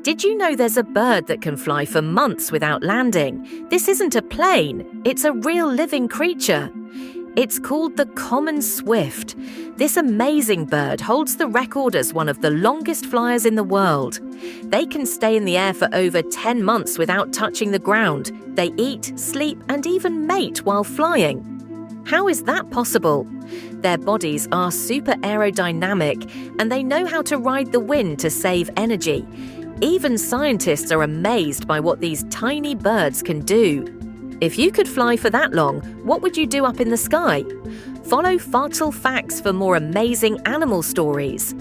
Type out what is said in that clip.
Did you know there's a bird that can fly for months without landing? This isn't a plane, it's a real living creature. It's called the commonswift. This amazing bird holds the record as one of the longest flyers in the world. They can stay in the air for over 10 months without touching the ground. They eat, sleep, and even mate while flying. How is that possible? Their bodies are super aerodynamic, and they know how to ride the wind to save energy. Even scientists are amazed by what these tiny birds can do. If you could fly for that long, what would you do up in the sky? Follow Fartle Facts for more amazing animal stories.